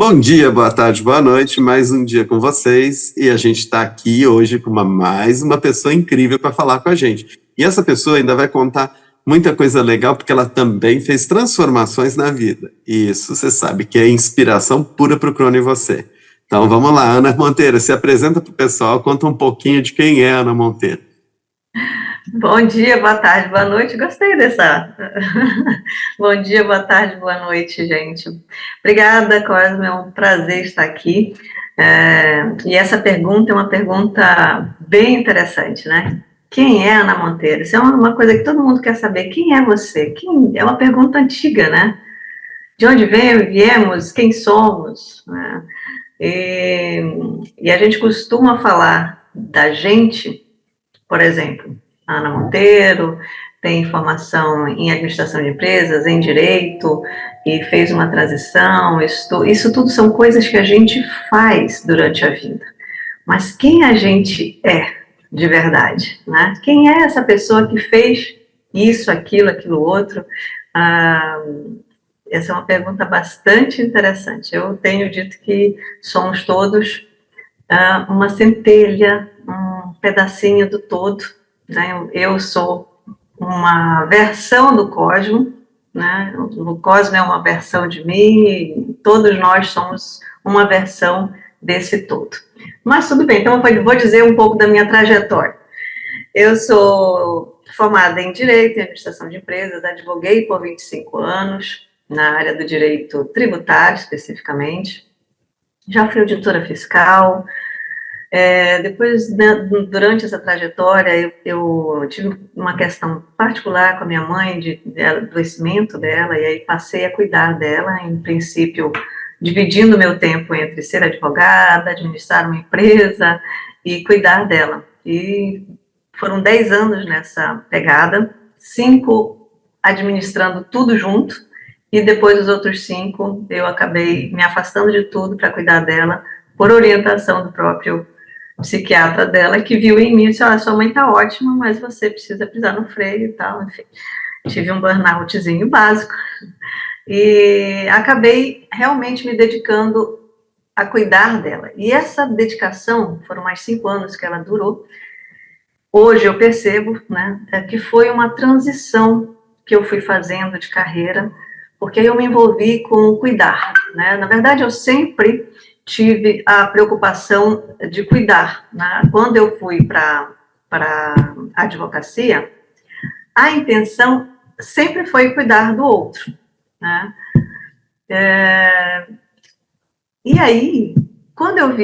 Bom dia, boa tarde, boa noite, mais um dia com vocês e a gente está aqui hoje com mais uma pessoa incrível para falar com a gente. E essa pessoa ainda vai contar muita coisa legal porque ela também fez transformações na vida. E isso você sabe que é inspiração pura para o Crono e você. Então vamos lá, Ana Monteiro, se apresenta para o pessoal, conta um pouquinho de quem é a Ana Monteiro. Bom dia, boa tarde, boa noite. Gostei dessa. Bom dia, boa tarde, boa noite, gente. Obrigada, Cosme, é um prazer estar aqui. E essa pergunta é uma pergunta bem interessante, né? Quem é Ana Monteiro? Isso é uma coisa que todo mundo quer saber. Quem é você? É uma pergunta antiga, né? De onde viemos? Quem somos? Né? E a gente costuma falar da gente, por exemplo, a Ana Monteiro tem formação em administração de empresas, em direito, e fez uma transição. Isso tudo são coisas que a gente faz durante a vida. Mas quem a gente é de verdade? Né? Quem é essa pessoa que fez isso, aquilo outro? Essa é uma pergunta bastante interessante. Eu tenho dito que somos todos uma centelha, um pedacinho do todo, né? Eu sou uma versão do Cosmo, né? O Cosmo é uma versão de mim, e todos nós somos uma versão desse todo. Mas tudo bem, então eu vou dizer um pouco da minha trajetória. Eu sou formada em Direito e Administração de Empresas, advoguei por 25 anos, na área do direito tributário, especificamente. Já fui auditora fiscal. Depois, né, durante essa trajetória, eu tive uma questão particular com a minha mãe, de adoecimento dela, e aí passei a cuidar dela, em princípio, dividindo meu tempo entre ser advogada, administrar uma empresa e cuidar dela. E foram 10 anos nessa pegada, 5 administrando tudo junto, e depois os outros 5 eu acabei me afastando de tudo para cuidar dela, por orientação do próprio psiquiatra dela, que viu em mim e disse, sua mãe tá ótima, mas você precisa pisar no freio e tal, enfim. Tive um burnoutzinho básico e acabei realmente me dedicando a cuidar dela. E essa dedicação, foram mais 5 anos que ela durou, hoje eu percebo, né, que foi uma transição que eu fui fazendo de carreira, porque eu me envolvi com o cuidar, né? Na verdade, eu sempre tive a preocupação de cuidar, né? Quando eu fui para a advocacia, a intenção sempre foi cuidar do outro, né? E aí, quando eu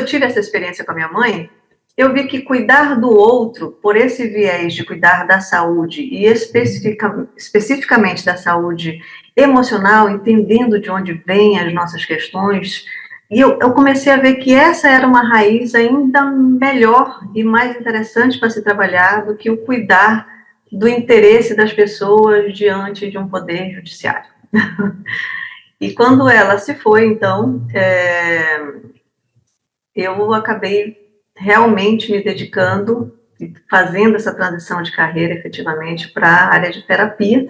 tive essa experiência com a minha mãe, eu vi que cuidar do outro, por esse viés de cuidar da saúde, e especificamente da saúde emocional, entendendo de onde vêm as nossas questões, e eu comecei a ver que essa era uma raiz ainda melhor e mais interessante para se trabalhar do que o cuidar do interesse das pessoas diante de um poder judiciário. E quando ela se foi, então, eu acabei realmente me dedicando, fazendo essa transição de carreira efetivamente para a área de terapia.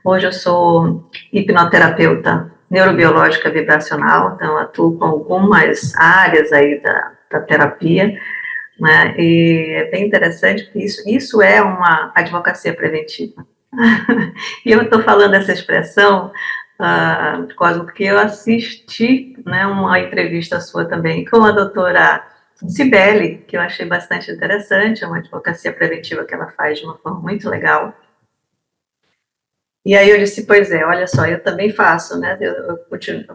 Hoje eu sou hipnoterapeuta neurobiológica vibracional, então atuo com algumas áreas aí da terapia, né? E é bem interessante porque isso é uma advocacia preventiva. E eu estou falando essa expressão, Cosmo, porque eu assisti, né, uma entrevista sua também com a doutora Cibele, que eu achei bastante interessante, é uma advocacia preventiva que ela faz de uma forma muito legal. E aí eu disse, pois é, olha só, eu também faço, né,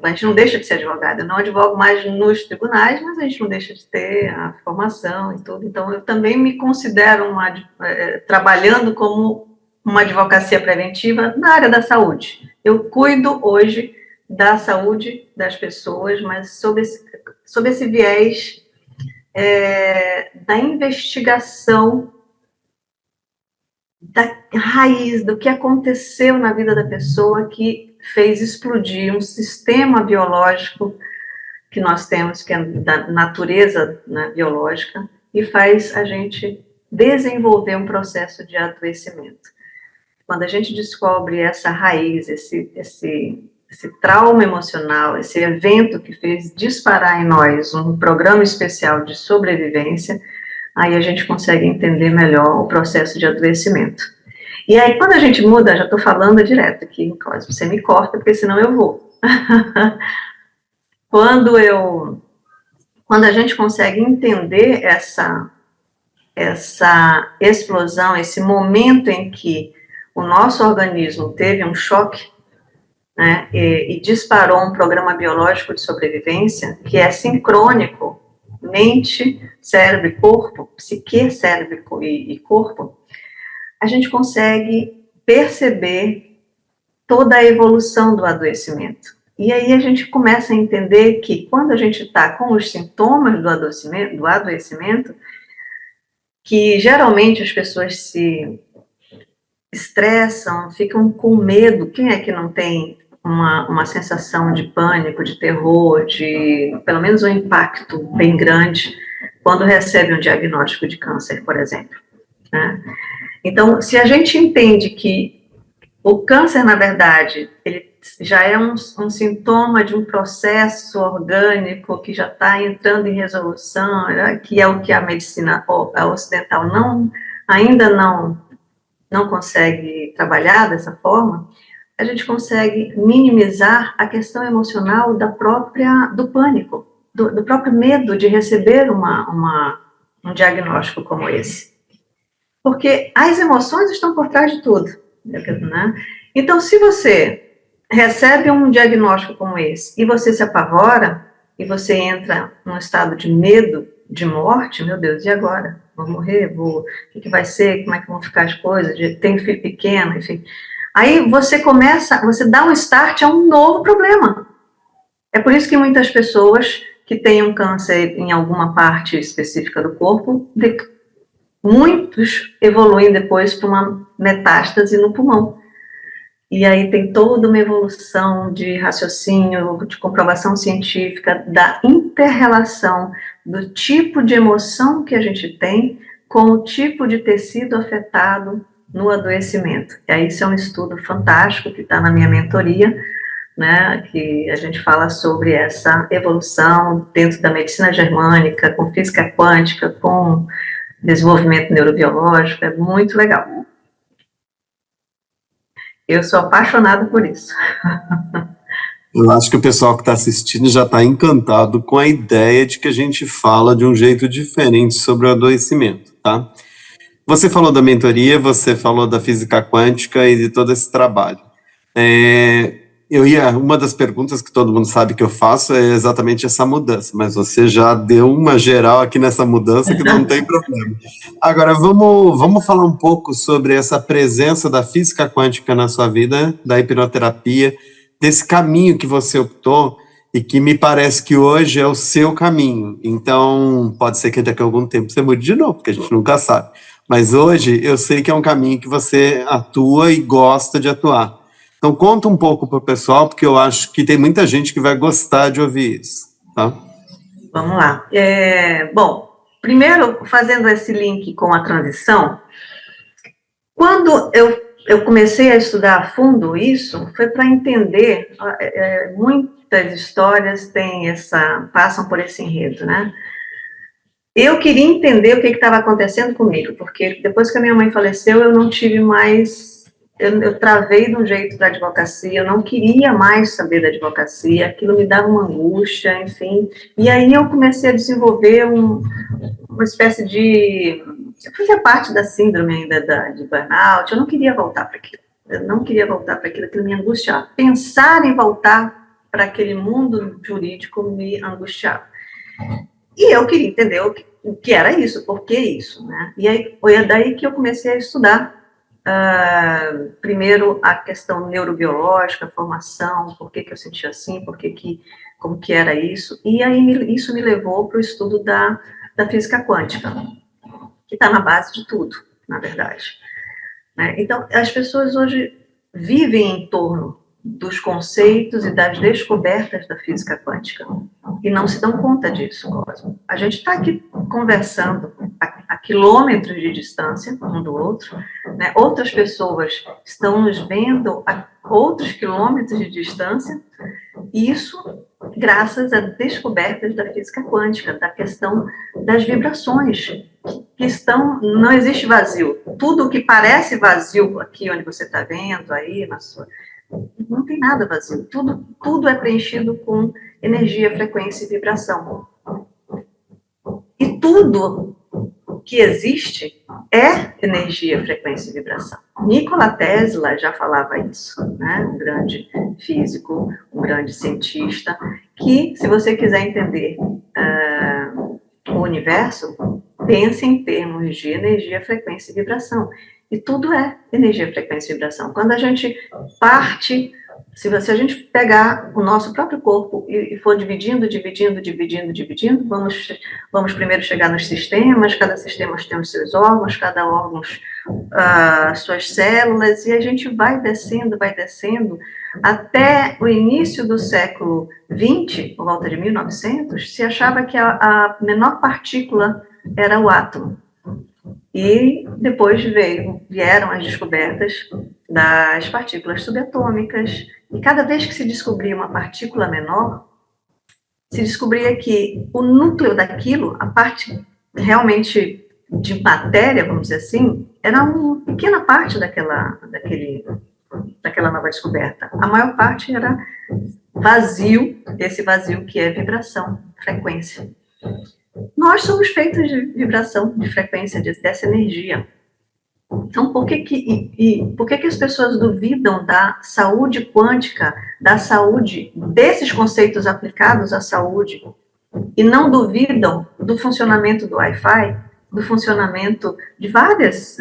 a gente não deixa de ser advogada, eu não advogo mais nos tribunais, mas a gente não deixa de ter a formação e tudo, então eu também me considero trabalhando como uma advocacia preventiva na área da saúde. Eu cuido hoje da saúde das pessoas, mas sob esse viés da investigação da raiz, do que aconteceu na vida da pessoa que fez explodir um sistema biológico que nós temos, que é da natureza, né, biológica, e faz a gente desenvolver um processo de adoecimento. Quando a gente descobre essa raiz, trauma emocional, esse evento que fez disparar em nós um programa especial de sobrevivência, aí a gente consegue entender melhor o processo de adoecimento. E aí, quando a gente muda, já estou falando direto aqui, Cosme, você me corta, porque senão eu vou. Quando a gente consegue entender essa explosão, esse momento em que o nosso organismo teve um choque, né, e disparou um programa biológico de sobrevivência, que é sincrônico, mente, cérebro e corpo, psique, cérebro e corpo, a gente consegue perceber toda a evolução do adoecimento. E aí a gente começa a entender que quando a gente está com os sintomas do adoecimento, que geralmente as pessoas se estressam, ficam com medo. Quem é que não tem uma sensação de pânico, de terror, de pelo menos um impacto bem grande quando recebe um diagnóstico de câncer, por exemplo, né? Então, se a gente entende que o câncer, na verdade, ele já é um sintoma de um processo orgânico que já está entrando em resolução, né, que é o que a medicina ocidental ainda não consegue trabalhar dessa forma, a gente consegue minimizar a questão emocional do pânico, do próprio medo de receber um diagnóstico como esse. Porque as emoções estão por trás de tudo, né? Então, se você recebe um diagnóstico como esse e você se apavora e você entra num estado de medo, de morte, meu Deus, e agora? Vou morrer? O que vai ser? Como é que vão ficar as coisas? Tenho filho pequeno, enfim. Aí você dá um start a um novo problema. É por isso que muitas pessoas que têm um câncer em alguma parte específica do corpo, muitos evoluem depois para uma metástase no pulmão. E aí tem toda uma evolução de raciocínio, de comprovação científica, da inter-relação do tipo de emoção que a gente tem com o tipo de tecido afetado no adoecimento. E aí isso é um estudo fantástico que está na minha mentoria, né, que a gente fala sobre essa evolução dentro da medicina germânica, com física quântica, com desenvolvimento neurobiológico, é muito legal. Eu sou apaixonada por isso. Eu acho que o pessoal que está assistindo já está encantado com a ideia de que a gente fala de um jeito diferente sobre o adoecimento, tá? Você falou da mentoria, você falou da física quântica e de todo esse trabalho. Uma das perguntas que todo mundo sabe que eu faço é exatamente essa mudança, mas você já deu uma geral aqui nessa mudança que não tem problema. Agora, vamos falar um pouco sobre essa presença da física quântica na sua vida, da hipnoterapia, desse caminho que você optou e que me parece que hoje é o seu caminho. Então, pode ser que daqui a algum tempo você mude de novo, porque a gente nunca sabe. Mas hoje eu sei que é um caminho que você atua e gosta de atuar. Então, conta um pouco para o pessoal, porque eu acho que tem muita gente que vai gostar de ouvir isso, tá? Vamos lá. Bom, primeiro, fazendo esse link com a transição, quando eu comecei a estudar a fundo isso, foi para entender, muitas histórias passam por esse enredo, né? Eu queria entender o que estava acontecendo comigo, porque depois que a minha mãe faleceu, eu não tive mais... Eu travei de um jeito da advocacia, eu não queria mais saber da advocacia, aquilo me dava uma angústia, enfim. E aí eu comecei a desenvolver uma espécie de... Eu fazia parte da síndrome ainda de burnout, eu não queria voltar para aquilo. Aquilo me angustiava. Pensar em voltar para aquele mundo jurídico me angustiava. E eu queria entender o que era isso, por que isso, né? E aí foi daí que eu comecei a estudar. Primeiro a questão neurobiológica, a formação, por que eu sentia assim, como que era isso, e aí isso me levou para o estudo da física quântica, que está na base de tudo, na verdade, né? Então, as pessoas hoje vivem em torno dos conceitos e das descobertas da física quântica, e não se dão conta disso, Cosmo. A gente está aqui conversando a quilômetros de distância um do outro, né? Outras pessoas estão nos vendo a outros quilômetros de distância, isso graças a descobertas da física quântica, da questão das vibrações, que não existe vazio. Tudo que parece vazio aqui onde você está vendo, aí na sua, não tem nada vazio. Tudo é preenchido com energia, frequência e vibração. E tudo que existe é energia, frequência e vibração. Nikola Tesla já falava isso, né? Um grande físico, um grande cientista, que, se você quiser entender o universo, pense em termos de energia, frequência e vibração. E tudo é energia, frequência e vibração. Quando a gente parte, se a gente pegar o nosso próprio corpo e for dividindo, vamos primeiro chegar nos sistemas, cada sistema tem os seus órgãos, cada órgão suas células, e a gente vai descendo, até o início do século XX, por volta de 1900, se achava que a menor partícula era o átomo. E depois vieram as descobertas das partículas subatômicas, e cada vez que se descobria uma partícula menor, se descobria que o núcleo daquilo, a parte realmente de matéria, vamos dizer assim, era uma pequena parte daquela nova descoberta. A maior parte era vazio, esse vazio que é vibração, frequência. Nós somos feitos de vibração, de frequência, dessa energia. Então, por que as pessoas duvidam da saúde quântica, da saúde, desses conceitos aplicados à saúde, e não duvidam do funcionamento do Wi-Fi, do funcionamento de vários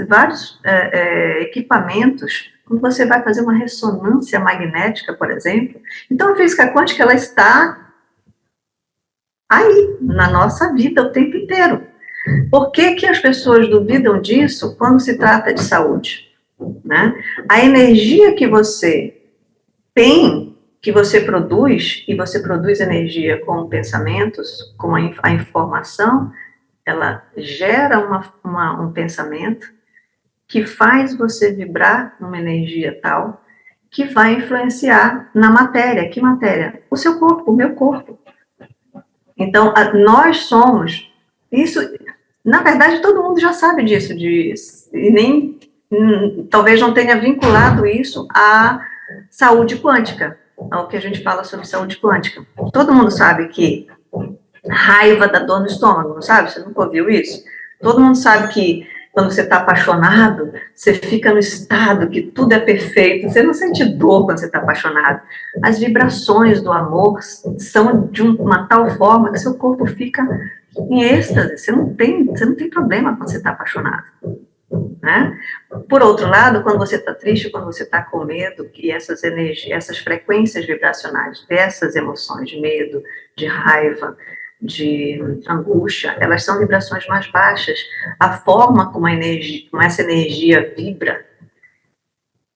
equipamentos, quando você vai fazer uma ressonância magnética, por exemplo? Então, a física quântica, ela está aí, na nossa vida, o tempo inteiro. Por que as pessoas duvidam disso quando se trata de saúde? Né? A energia que você tem, que você produz, e você produz energia com pensamentos, com a informação, ela gera um pensamento que faz você vibrar numa energia tal que vai influenciar na matéria. Que matéria? O seu corpo, o meu corpo. Então, nós somos, isso, na verdade, todo mundo já sabe disso, e nem, talvez não tenha vinculado isso à saúde quântica, ao que a gente fala sobre saúde quântica. Todo mundo sabe que raiva dá dor no estômago, não sabe? Você nunca ouviu isso? Todo mundo sabe que quando você está apaixonado, você fica no estado que tudo é perfeito, você não sente dor quando você está apaixonado. As vibrações do amor são de uma tal forma que seu corpo fica em êxtase, você não tem problema quando você está apaixonado. Né? Por outro lado, quando você está triste, quando você está com medo, que essas energias, essas frequências vibracionais dessas emoções de medo, de raiva, de angústia, elas são vibrações mais baixas. A forma como essa energia vibra,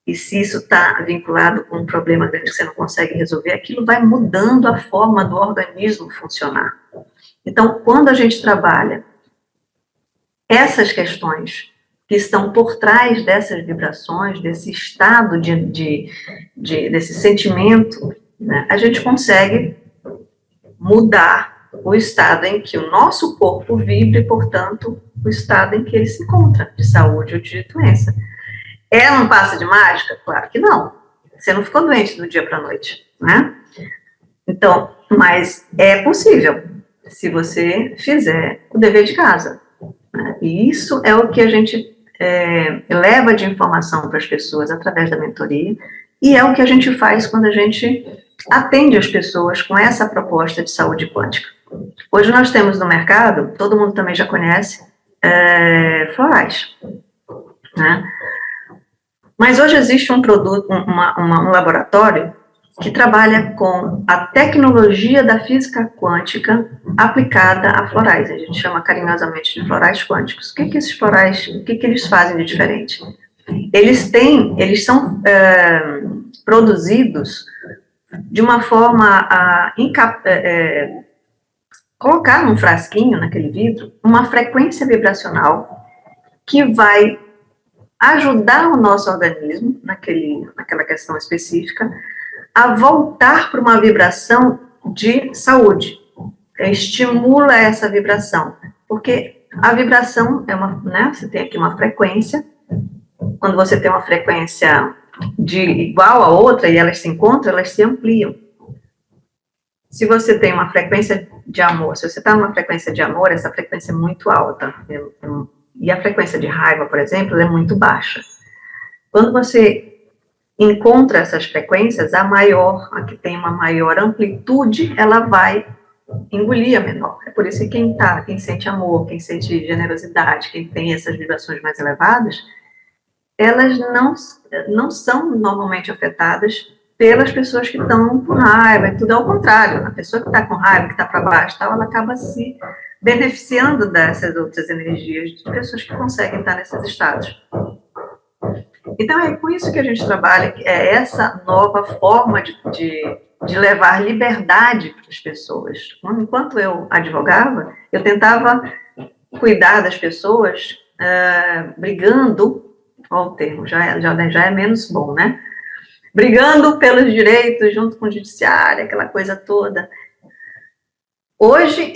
e se isso está vinculado com um problema grande que você não consegue resolver, aquilo vai mudando a forma do organismo funcionar. Então, quando a gente trabalha essas questões que estão por trás dessas vibrações, desse estado desse sentimento, né, a gente consegue mudar o estado em que o nosso corpo vibra e, portanto, o estado em que ele se encontra, de saúde ou de doença. É um passe de mágica? Claro que não. Você não ficou doente do dia para a noite, né? Então, mas é possível, se você fizer o dever de casa. Né? E isso é o que a gente leva de informação para as pessoas através da mentoria, e é o que a gente faz quando a gente atende as pessoas com essa proposta de saúde quântica. Hoje nós temos no mercado, todo mundo também já conhece, florais, né? Mas hoje existe um produto, um laboratório que trabalha com a tecnologia da física quântica aplicada a florais. A gente chama carinhosamente de florais quânticos. O que esses florais, o que eles fazem de diferente? Eles são produzidos de uma forma a colocar num frasquinho, naquele vidro, uma frequência vibracional que vai ajudar o nosso organismo, naquela questão específica, a voltar para uma vibração de saúde. Estimula essa vibração, porque a vibração é você tem aqui uma frequência, quando você tem uma frequência igual a outra e elas se encontram, elas se ampliam. Se você tem uma frequência de amor, se você está numa frequência de amor, essa frequência é muito alta, e a frequência de raiva, por exemplo, é muito baixa. Quando você encontra essas frequências, a que tem uma maior amplitude, ela vai engolir a menor. É por isso que quem sente amor, quem sente generosidade, quem tem essas vibrações mais elevadas, elas não são normalmente afetadas pelas pessoas que estão com raiva, e tudo ao contrário. A pessoa que está com raiva, que está para baixo, ela acaba se beneficiando dessas outras energias de pessoas que conseguem estar nesses estados. Então, é com isso que a gente trabalha, é essa nova forma de levar liberdade para as pessoas. Enquanto eu advogava, eu tentava cuidar das pessoas brigando, olha o termo, já é menos bom, né? Brigando pelos direitos junto com o judiciário, aquela coisa toda. Hoje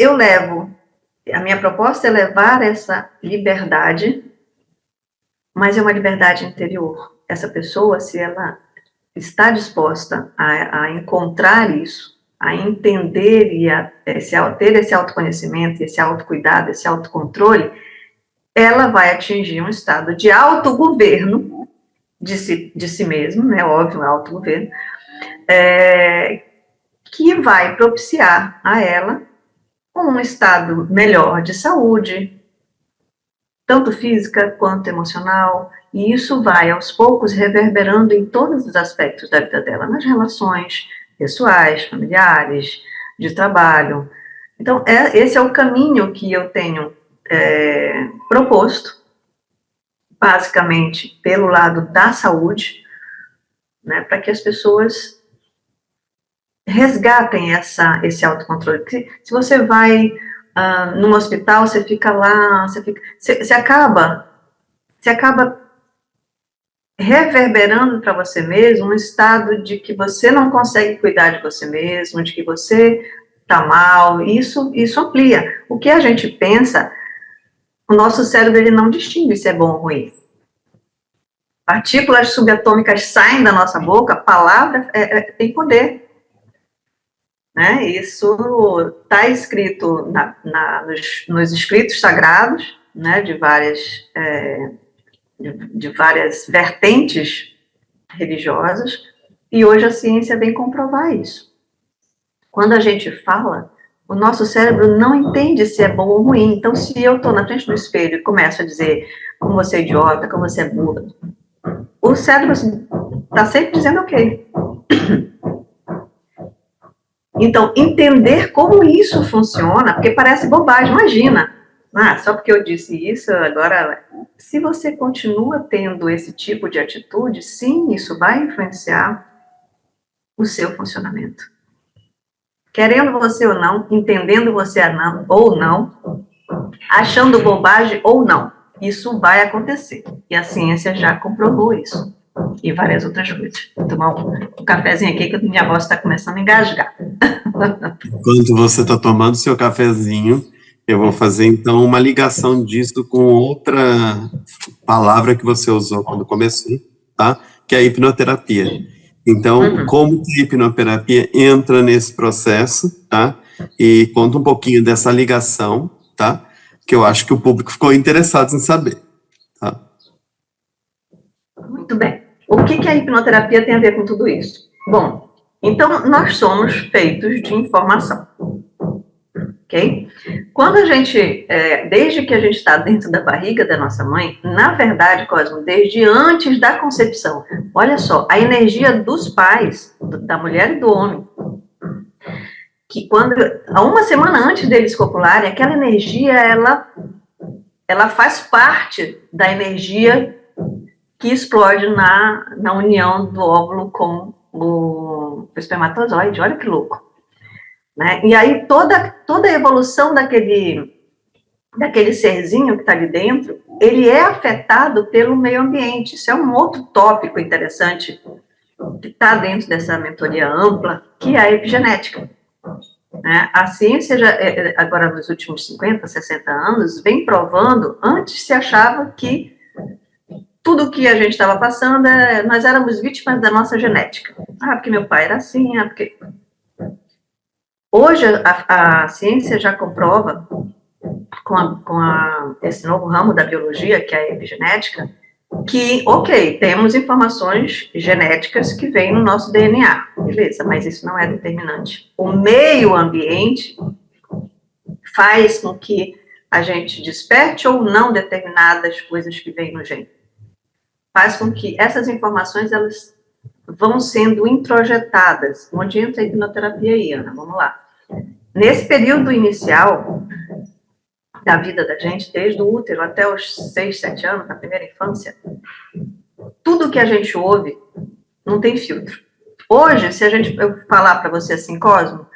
a minha proposta é levar essa liberdade, mas é uma liberdade interior. Essa pessoa, se ela está disposta a encontrar isso, a entender e ter esse autoconhecimento, esse autocuidado, esse autocontrole, ela vai atingir um estado de autogoverno de si mesmo, né, óbvio, autogoverno, que vai propiciar a ela um estado melhor de saúde, tanto física quanto emocional, e isso vai, aos poucos, reverberando em todos os aspectos da vida dela, nas relações pessoais, familiares, de trabalho. Então, esse é o caminho que eu tenho proposto, basicamente pelo lado da saúde, né, para que as pessoas resgatem esse autocontrole. Porque se você vai num hospital, você fica lá, você acaba reverberando para você mesmo um estado de que você não consegue cuidar de você mesmo, de que você está mal. Isso amplia. O que a gente pensa, o nosso cérebro ele não distingue se é bom ou ruim. Partículas subatômicas saem da nossa boca, a palavra tem poder. Né? Isso está escrito nos escritos sagrados, né, de várias vertentes religiosas, e hoje a ciência vem comprovar isso. Quando a gente fala, o nosso cérebro não entende se é bom ou ruim. Então, se eu estou na frente do espelho e começo a dizer como você é idiota, como você é burra, o cérebro está sempre dizendo ok. Então, entender como isso funciona, porque parece bobagem, imagina, só porque eu disse isso, agora, se você continua tendo esse tipo de atitude, sim, isso vai influenciar o seu funcionamento. Querendo você ou não, entendendo você ou não, achando bobagem ou não, isso vai acontecer. E a ciência já comprovou isso. E várias outras coisas. Vou tomar um cafezinho aqui, que minha voz está começando a engasgar. Enquanto você está tomando seu cafezinho, eu vou fazer, então, uma ligação disso com outra palavra que você usou quando começou, tá? Que é a hipnoterapia. Então, como que a hipnoterapia entra nesse processo, tá? E conta um pouquinho dessa ligação, tá? Que eu acho que o público ficou interessado em saber, tá? Muito bem. O que a hipnoterapia tem a ver com tudo isso? Bom, então, nós somos feitos de informação, ok? Quando a gente, desde que a gente está dentro da barriga da nossa mãe, na verdade, Cosmo, desde antes da concepção, olha só, a energia dos pais, da mulher e do homem, que uma semana antes deles copularem, aquela energia, ela faz parte da energia que explode na união do óvulo com o espermatozoide, olha que louco. Né? E aí toda a evolução daquele serzinho que está ali dentro, ele é afetado pelo meio ambiente. Isso é um outro tópico interessante que está dentro dessa mentoria ampla, que é a epigenética. Né? A ciência, agora nos últimos 50, 60 anos, vem provando, antes se achava que tudo que a gente estava passando, nós éramos vítimas da nossa genética. Porque meu pai era assim, porque... Hoje a ciência já comprova, com esse novo ramo da biologia, que é a epigenética, que, ok, temos informações genéticas que vêm no nosso DNA, beleza, mas isso não é determinante. O meio ambiente faz com que a gente desperte ou não determinadas coisas que vêm no gene. Faz com que essas informações, elas vão sendo introjetadas. Onde entra a hipnoterapia aí, Ana? Vamos lá. Nesse período inicial da vida da gente, desde o útero até os 6, 7 anos, na primeira infância, tudo que a gente ouve não tem filtro. Hoje, se eu falar para você assim, Cosmo,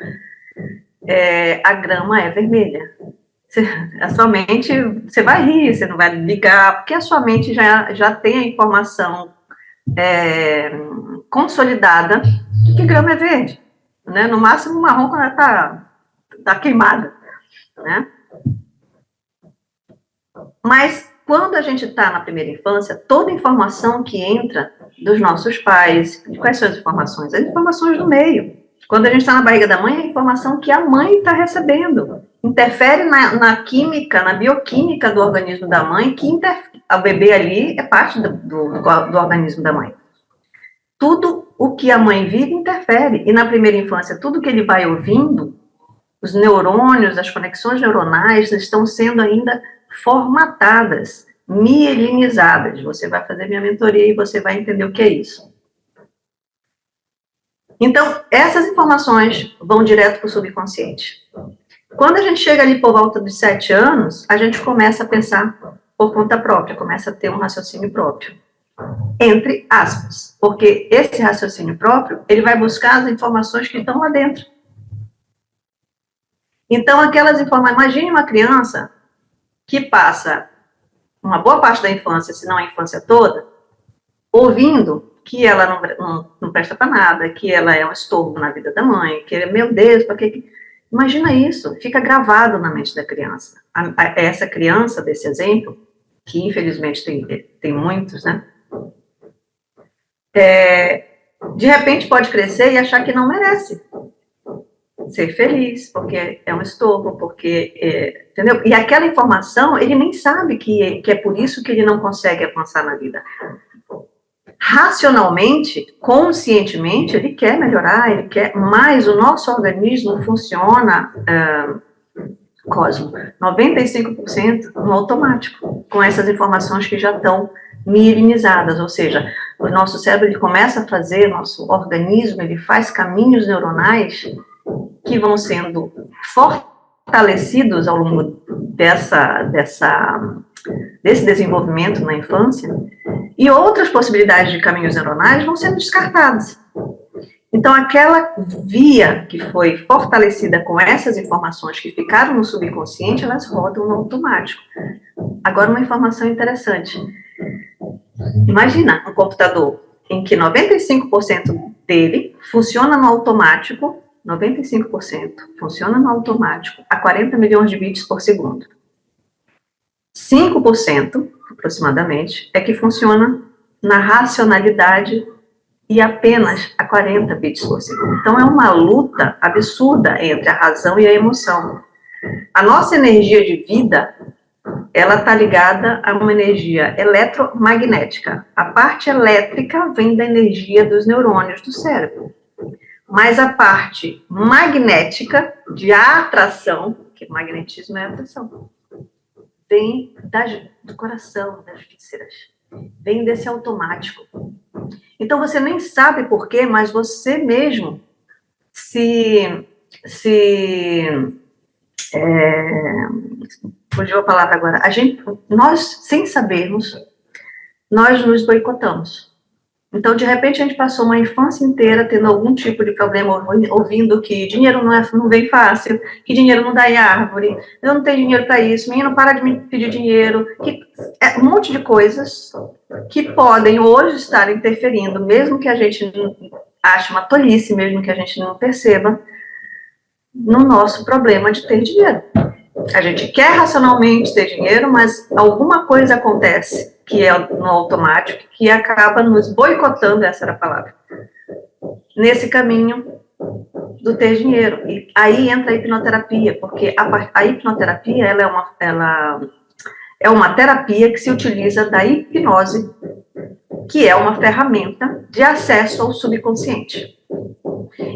a grama é vermelha. A sua mente, você vai rir, você não vai ligar, porque a sua mente já tem a informação consolidada de que grama é verde. Né? No máximo marrom quando ela está queimada. Né? Mas quando a gente está na primeira infância, toda informação que entra dos nossos pais, quais são as informações? As informações do meio. Quando a gente está na barriga da mãe, é a informação que a mãe está recebendo. Interfere na química, na bioquímica do organismo da mãe, que o bebê ali é parte do organismo da mãe. Tudo o que a mãe vive interfere. E na primeira infância, tudo que ele vai ouvindo, os neurônios, as conexões neuronais estão sendo ainda formatadas, mielinizadas. Você vai fazer minha mentoria e você vai entender o que é isso. Então, essas informações vão direto para o subconsciente. Quando a gente chega ali por volta dos 7 anos, a gente começa a pensar por conta própria, começa a ter um raciocínio próprio. Entre aspas, porque esse raciocínio próprio, ele vai buscar as informações que estão lá dentro. Então, aquelas informações, imagine uma criança que passa uma boa parte da infância, se não a infância toda, ouvindo que ela não presta para nada, que ela é um estorvo na vida da mãe, que, meu Deus, para que... Imagina isso, fica gravado na mente da criança. Essa criança, desse exemplo, que infelizmente tem muitos, né? De repente pode crescer e achar que não merece ser feliz, porque é um estorvo, porque... entendeu? E aquela informação, ele nem sabe que é por isso que ele não consegue avançar na vida. Racionalmente, conscientemente, ele quer melhorar, ele quer, mas o nosso organismo funciona, Cosmo, 95% no automático, com essas informações que já estão mielinizadas, ou seja, o nosso cérebro ele começa a fazer, nosso organismo, ele faz caminhos neuronais que vão sendo fortalecidos ao longo desse desenvolvimento na infância, e outras possibilidades de caminhos neuronais vão sendo descartadas. Então, aquela via que foi fortalecida com essas informações que ficaram no subconsciente, elas rodam no automático. Agora, uma informação interessante. Imagina um computador em que 95% dele funciona no automático, 95% funciona no automático a 40 milhões de bits por segundo. 5%, aproximadamente, é que funciona na racionalidade e apenas a 40 bits por segundo. Então, é uma luta absurda entre a razão e a emoção. A nossa energia de vida, ela está ligada a uma energia eletromagnética. A parte elétrica vem da energia dos neurônios do cérebro. Mas a parte magnética, de atração, que magnetismo é atração, vem do coração, das vísceras, vem desse automático. Então, você nem sabe por quê, mas você mesmo fugiu a palavra agora, nós, sem sabermos, nós nos boicotamos. Então, de repente, a gente passou uma infância inteira tendo algum tipo de problema, ouvindo que dinheiro não vem fácil, que dinheiro não dá em árvore, eu não tenho dinheiro para isso, menino, para de me pedir dinheiro, que é um monte de coisas que podem hoje estar interferindo, mesmo que a gente ache uma tolice, mesmo que a gente não perceba, no nosso problema de ter dinheiro. A gente quer racionalmente ter dinheiro, mas alguma coisa acontece, que é no automático, que acaba nos boicotando, essa era a palavra, nesse caminho do ter dinheiro. E aí entra a hipnoterapia, porque a hipnoterapia, ela é uma terapia que se utiliza da hipnose, que é uma ferramenta de acesso ao subconsciente.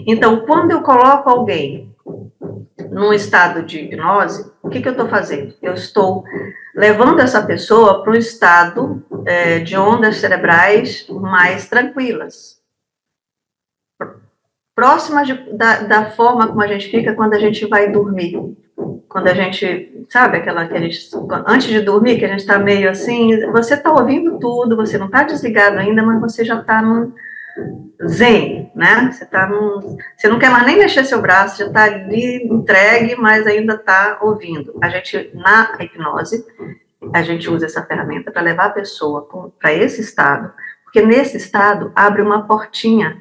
Então, quando eu coloco alguém num estado de hipnose, o que eu estou fazendo? Eu estou levando essa pessoa para um estado de ondas cerebrais mais tranquilas, próximas da forma como a gente fica quando a gente vai dormir. Quando a gente, sabe, antes de dormir, que a gente está meio assim, você está ouvindo tudo, você não está desligado ainda, mas você já está num zen, né? Você não quer mais nem mexer seu braço, já está ali entregue, mas ainda está ouvindo. Na hipnose, a gente usa essa ferramenta para levar a pessoa para esse estado, porque nesse estado abre uma portinha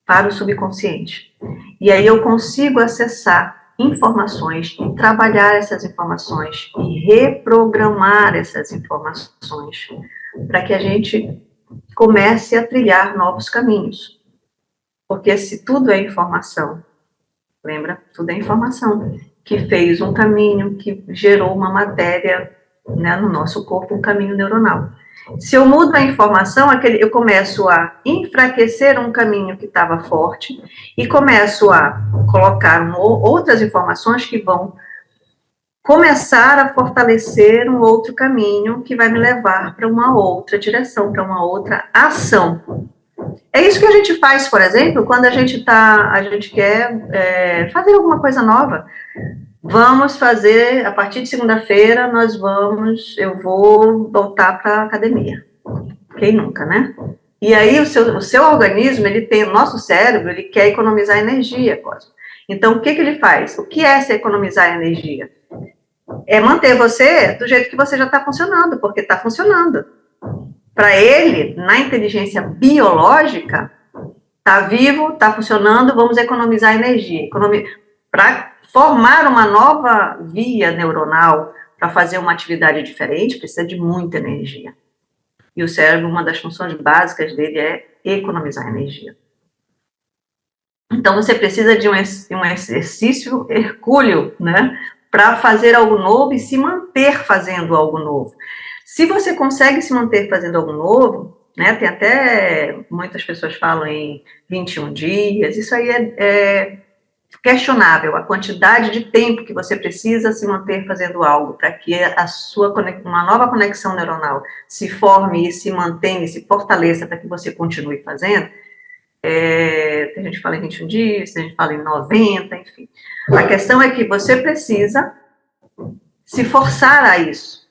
para o subconsciente. E aí eu consigo acessar informações e trabalhar essas informações e reprogramar essas informações para que a gente comece a trilhar novos caminhos. Porque se tudo é informação, lembra? Tudo é informação, que fez um caminho, que gerou uma matéria, né, no nosso corpo, um caminho neuronal. Se eu mudo a informação, eu começo a enfraquecer um caminho que estava forte e começo a colocar outras informações que vão começar a fortalecer um outro caminho que vai me levar para uma outra direção, para uma outra ação. É isso que a gente faz, por exemplo, quando a gente quer fazer alguma coisa nova. Vamos fazer, a partir de segunda-feira, eu vou voltar para a academia. Quem nunca, né? E aí o seu organismo, o nosso cérebro, ele quer economizar energia, Cosmo. Então, o que ele faz? O que é se economizar energia? É manter você do jeito que você já está funcionando, porque está funcionando. Para ele, na inteligência biológica, está vivo, está funcionando, vamos economizar energia. Para formar uma nova via neuronal, para fazer uma atividade diferente, precisa de muita energia. E o cérebro, uma das funções básicas dele é economizar energia. Então, você precisa de um exercício hercúleo, né, para fazer algo novo e se manter fazendo algo novo. Se você consegue se manter fazendo algo novo, né, tem até, muitas pessoas falam em 21 dias, isso aí é questionável, a quantidade de tempo que você precisa se manter fazendo algo para que uma nova conexão neuronal se forme e se mantenha, se fortaleça para que você continue fazendo. Tem gente que fala em 21 dias, tem gente que fala em 90, enfim. A questão é que você precisa se forçar a isso.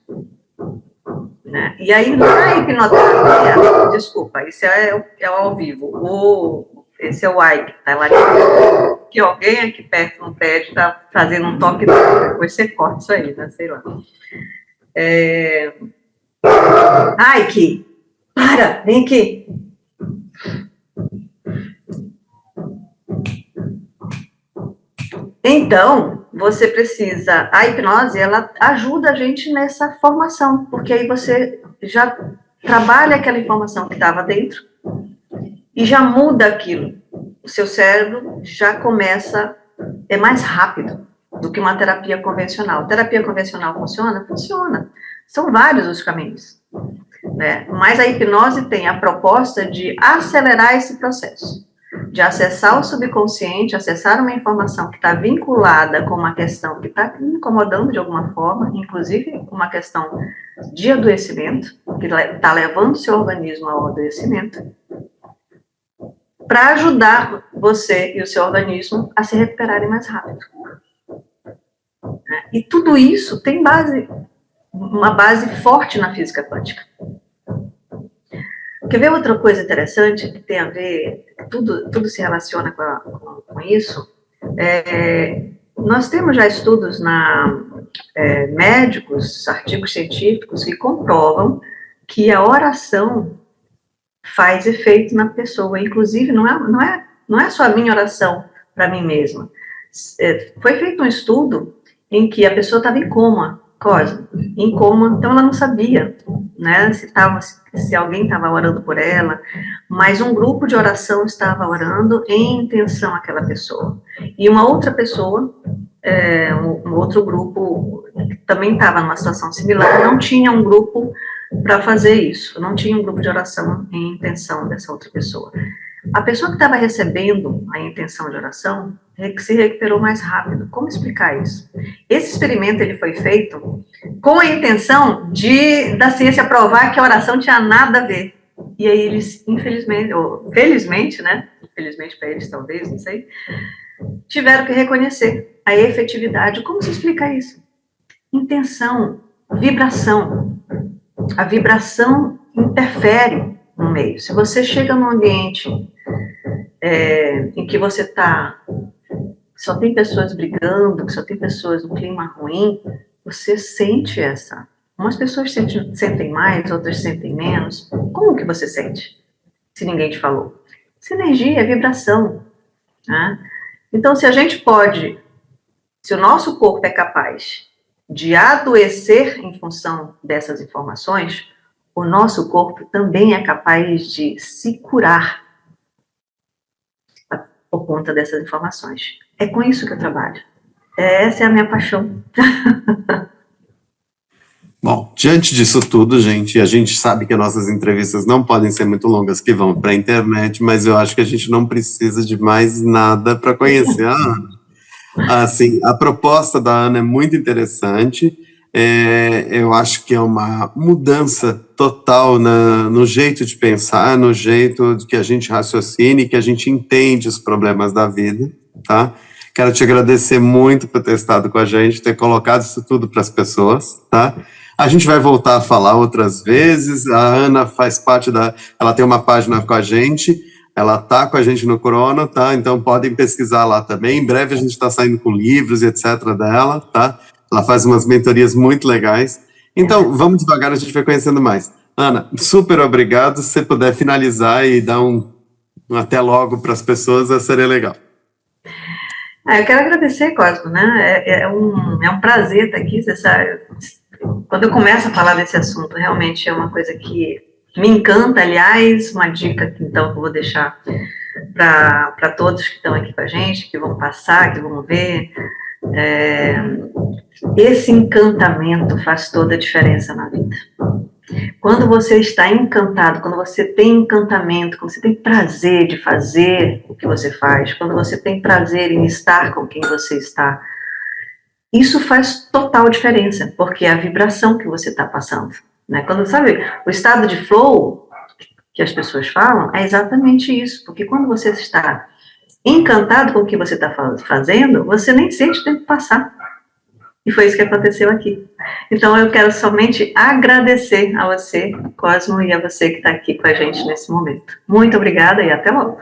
Né? E aí, na hipnoterapia, desculpa, isso é ao vivo, esse é o Ike, tá lá, que alguém aqui perto no prédio está fazendo um toque, depois você corta isso aí, né, sei lá. Ike, vem aqui. Então, você precisa, a hipnose, ela ajuda a gente nessa formação, porque aí você já trabalha aquela informação que estava dentro e já muda aquilo. O seu cérebro já começa, é mais rápido do que uma terapia convencional. Terapia convencional funciona? Funciona. São vários os caminhos, né? Mas a hipnose tem a proposta de acelerar esse processo, de acessar o subconsciente, acessar uma informação que está vinculada com uma questão que está incomodando de alguma forma, inclusive uma questão de adoecimento, que está levando o seu organismo ao adoecimento, para ajudar você e o seu organismo a se recuperarem mais rápido. E tudo isso tem uma base forte na física quântica. Quer ver outra coisa interessante que tem a ver, tudo se relaciona com isso? Nós temos já estudos médicos, artigos científicos que comprovam que a oração faz efeito na pessoa. Inclusive, não é só a minha oração para mim mesma. Foi feito um estudo em que a pessoa estava em coma, então ela não sabia, né, se alguém estava orando por ela, mas um grupo de oração estava orando em intenção àquela pessoa. E uma outra pessoa, um outro grupo, também estava numa situação similar, não tinha um grupo para fazer isso, não tinha um grupo de oração em intenção dessa outra pessoa. A pessoa que estava recebendo a intenção de oração se recuperou mais rápido. Como explicar isso? Esse experimento ele foi feito com a intenção da ciência provar que a oração tinha nada a ver. E aí eles, infelizmente, ou felizmente, né? Infelizmente para eles, talvez, não sei, tiveram que reconhecer a efetividade. Como se explica isso? Intenção, vibração. A vibração interfere no meio. Se você chega num ambiente em que você só tem pessoas brigando, que só tem pessoas no clima ruim, você sente umas pessoas sentem mais, outras sentem menos. Como que você sente? Se ninguém te falou. Essa energia é vibração, né? Então, se o nosso corpo é capaz de adoecer em função dessas informações, o nosso corpo também é capaz de se curar por conta dessas informações. É com isso que eu trabalho. Essa é a minha paixão. Bom, diante disso tudo, gente, a gente sabe que as nossas entrevistas não podem ser muito longas, que vão para a internet, mas eu acho que a gente não precisa de mais nada para conhecer a Ana. Assim, a proposta da Ana é muito interessante. Eu acho que é uma mudança total no jeito de pensar, no jeito que a gente raciocina e que a gente entende os problemas da vida, tá? Quero te agradecer muito por ter estado com a gente, ter colocado isso tudo para as pessoas, tá? A gente vai voltar a falar outras vezes. A Ana faz parte ela tem uma página com a gente, ela tá com a gente no Corona, tá? Então podem pesquisar lá também. Em breve a gente está saindo com livros e etc. dela, tá? Ela faz umas mentorias muito legais. Então, vamos devagar, a gente vai conhecendo mais. Ana, super obrigado. Se você puder finalizar e dar um até logo para as pessoas, seria legal. Eu quero agradecer, Cosmo, né? É um prazer estar aqui. Você sabe, quando eu começo a falar desse assunto, realmente é uma coisa que me encanta. Aliás, uma dica que então eu vou deixar para todos que estão aqui com a gente, que vão passar, que vão ver. Esse encantamento faz toda a diferença na vida. Quando você está encantado, quando você tem encantamento, quando você tem prazer de fazer o que você faz, quando você tem prazer em estar com quem você está, isso faz total diferença, porque é a vibração que você está passando, né? Quando, sabe, o estado de flow que as pessoas falam é exatamente isso, porque quando você está encantado com o que você está fazendo, você nem sente o tempo passar. E foi isso que aconteceu aqui. Então, eu quero somente agradecer a você, Cosmo, e a você que está aqui com a gente nesse momento. Muito obrigada e até logo.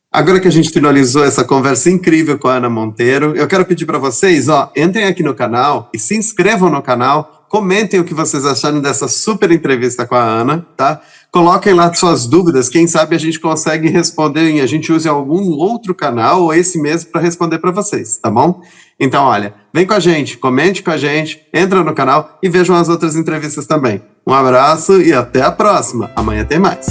Agora que a gente finalizou essa conversa incrível com a Ana Monteiro, eu quero pedir para vocês, entrem aqui no canal e se inscrevam no canal, comentem o que vocês acharam dessa super entrevista com a Ana, tá? Coloquem lá suas dúvidas, quem sabe a gente consegue responder e a gente use algum outro canal ou esse mesmo para responder para vocês, tá bom? Então, olha, vem com a gente, comente com a gente, entra no canal e vejam as outras entrevistas também. Um abraço e até a próxima. Amanhã tem mais.